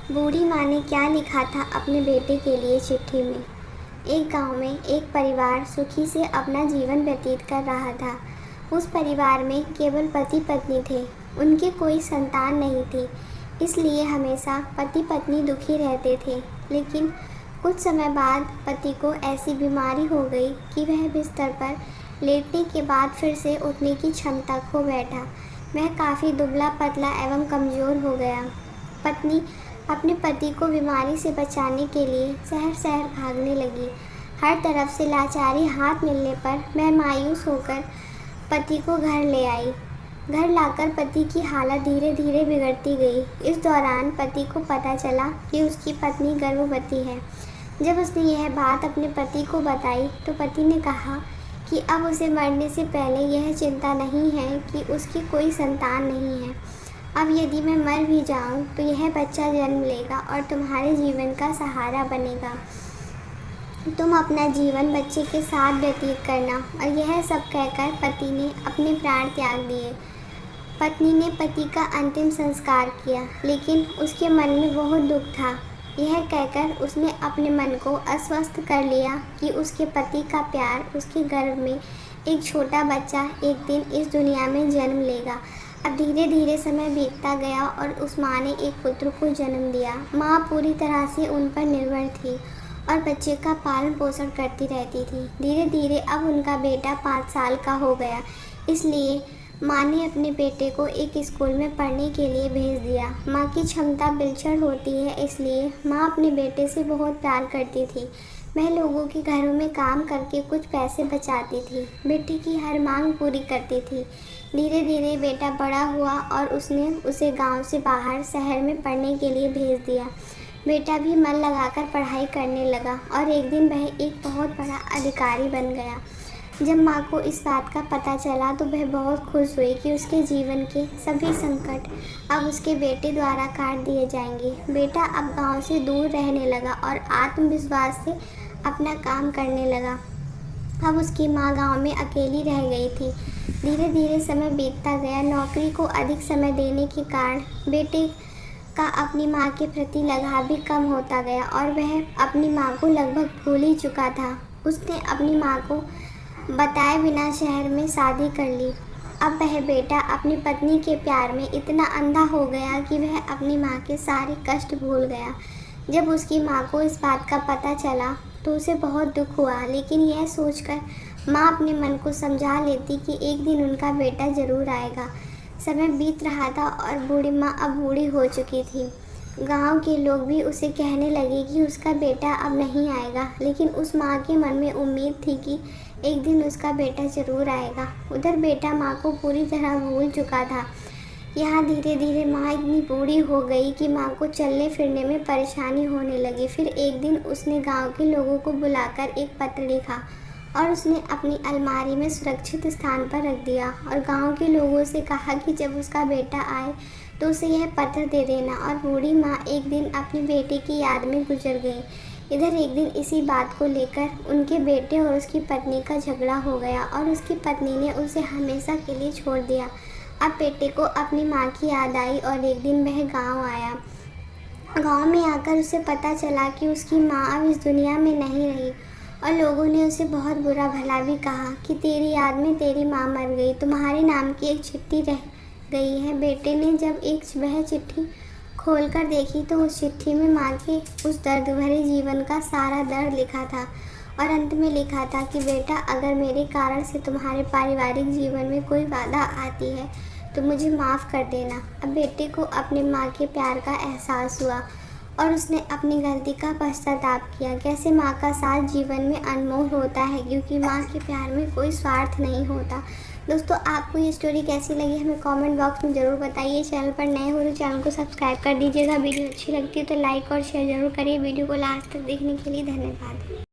बूढ़ी माँ ने क्या लिखा था अपने बेटे के लिए चिट्ठी में। एक गांव में एक परिवार सुखी से अपना जीवन व्यतीत कर रहा था। उस परिवार में केवल पति पत्नी थे। उनके कोई संतान नहीं थी, इसलिए हमेशा पति पत्नी दुखी रहते थे। लेकिन कुछ समय बाद पति को ऐसी बीमारी हो गई कि वह बिस्तर पर लेटने के बाद फिर से उठने की क्षमता खो बैठा। वह काफ़ी दुबला पतला एवं कमज़ोर हो गया। पत्नी अपने पति को बीमारी से बचाने के लिए शहर शहर भागने लगी। हर तरफ से लाचारी हाथ मिलने पर वह मायूस होकर पति को घर ले आई। घर लाकर पति की हालत धीरे धीरे बिगड़ती गई। इस दौरान पति को पता चला कि उसकी पत्नी गर्भवती है। जब उसने यह बात अपने पति को बताई तो पति ने कहा कि अब उसे मरने से पहले यह चिंता नहीं है कि उसकी कोई संतान नहीं है। अब यदि मैं मर भी जाऊं तो यह बच्चा जन्म लेगा और तुम्हारे जीवन का सहारा बनेगा। तुम अपना जीवन बच्चे के साथ व्यतीत करना। और यह सब कहकर पति ने अपने प्राण त्याग दिए। पत्नी ने पति का अंतिम संस्कार किया, लेकिन उसके मन में बहुत दुख था। यह कहकर उसने अपने मन को आश्वस्त कर लिया कि उसके पति का प्यार, उसके गर्भ में एक छोटा बच्चा एक दिन इस दुनिया में जन्म लेगा। अब धीरे धीरे समय बीतता गया और उस माँ ने एक पुत्र को जन्म दिया। माँ पूरी तरह से उन पर निर्भर थी और बच्चे का पालन पोषण करती रहती थी। धीरे धीरे अब उनका बेटा 5 साल का हो गया, इसलिए माँ ने अपने बेटे को एक स्कूल में पढ़ने के लिए भेज दिया। माँ की क्षमता बिलक्षण होती है, इसलिए माँ अपने बेटे से बहुत प्यार करती थी। वह लोगों के घरों में काम करके कुछ पैसे बचाती थी, बेटे की हर मांग पूरी करती थी। धीरे धीरे बेटा बड़ा हुआ और उसने उसे गांव से बाहर शहर में पढ़ने के लिए भेज दिया। बेटा भी मन लगाकर पढ़ाई करने लगा और एक दिन वह एक बहुत बड़ा अधिकारी बन गया। जब माँ को इस बात का पता चला तो वह बहुत खुश हुई कि उसके जीवन के सभी संकट अब उसके बेटे द्वारा काट दिए जाएंगे। बेटा अब गांव से दूर रहने लगा और आत्मविश्वास से अपना काम करने लगा। अब उसकी माँ गांव में अकेली रह गई थी। धीरे धीरे समय बीतता गया। नौकरी को अधिक समय देने के कारण बेटे का अपनी माँ के प्रति लगाव भी कम होता गया और वह अपनी माँ को लगभग भूल ही चुका था। उसने अपनी माँ को बताए बिना शहर में शादी कर ली। अब वह बेटा अपनी पत्नी के प्यार में इतना अंधा हो गया कि वह अपनी माँ के सारे कष्ट भूल गया। जब उसकी माँ को इस बात का पता चला तो उसे बहुत दुख हुआ, लेकिन यह सोचकर माँ अपने मन को समझा लेती कि एक दिन उनका बेटा ज़रूर आएगा। समय बीत रहा था और बूढ़ी माँ अब बूढ़ी हो चुकी थी। गांव के लोग भी उसे कहने लगे कि उसका बेटा अब नहीं आएगा, लेकिन उस माँ के मन में उम्मीद थी कि एक दिन उसका बेटा ज़रूर आएगा। उधर बेटा माँ को पूरी तरह भूल चुका था। यहाँ धीरे धीरे माँ इतनी बूढ़ी हो गई कि माँ को चलने फिरने में परेशानी होने लगी। फिर एक दिन उसने गांव के लोगों को बुलाकर एक पत्र लिखा और उसने अपनी अलमारी में सुरक्षित स्थान पर रख दिया और गांव के लोगों से कहा कि जब उसका बेटा आए तो उसे यह पत्र दे देना। और बूढ़ी माँ एक दिन अपने बेटे की याद में गुजर गई। इधर एक दिन इसी बात को लेकर उनके बेटे और उसकी पत्नी का झगड़ा हो गया और उसकी पत्नी ने उसे हमेशा के लिए छोड़ दिया। अब बेटे को अपनी माँ की याद आई और एक दिन वह गांव आया। गांव में आकर उसे पता चला कि उसकी माँ अब इस दुनिया में नहीं रही और लोगों ने उसे बहुत बुरा भला भी कहा कि तेरी याद में तेरी माँ मर गई, तुम्हारे नाम की एक चिट्ठी रह गई है। बेटे ने जब वह चिट्ठी खोलकर देखी तो उस चिट्ठी में माँ के उस दर्द भरे जीवन का सारा दर्द लिखा था और अंत में लिखा था कि बेटा, अगर मेरे कारण से तुम्हारे पारिवारिक जीवन में कोई बाधा आती है तो मुझे माफ़ कर देना। अब बेटे को अपने माँ के प्यार का एहसास हुआ और उसने अपनी गलती का पश्चाताप किया। कैसे माँ का साथ जीवन में अनमोल होता है, क्योंकि माँ के प्यार में कोई स्वार्थ नहीं होता। दोस्तों, आपको ये स्टोरी कैसी लगी हमें कमेंट बॉक्स में ज़रूर बताइए। चैनल पर नए हो तो चैनल को सब्सक्राइब कर दीजिएगा। वीडियो अच्छी लगती है तो लाइक और शेयर ज़रूर करिए। वीडियो को लास्ट तक देखने के लिए धन्यवाद।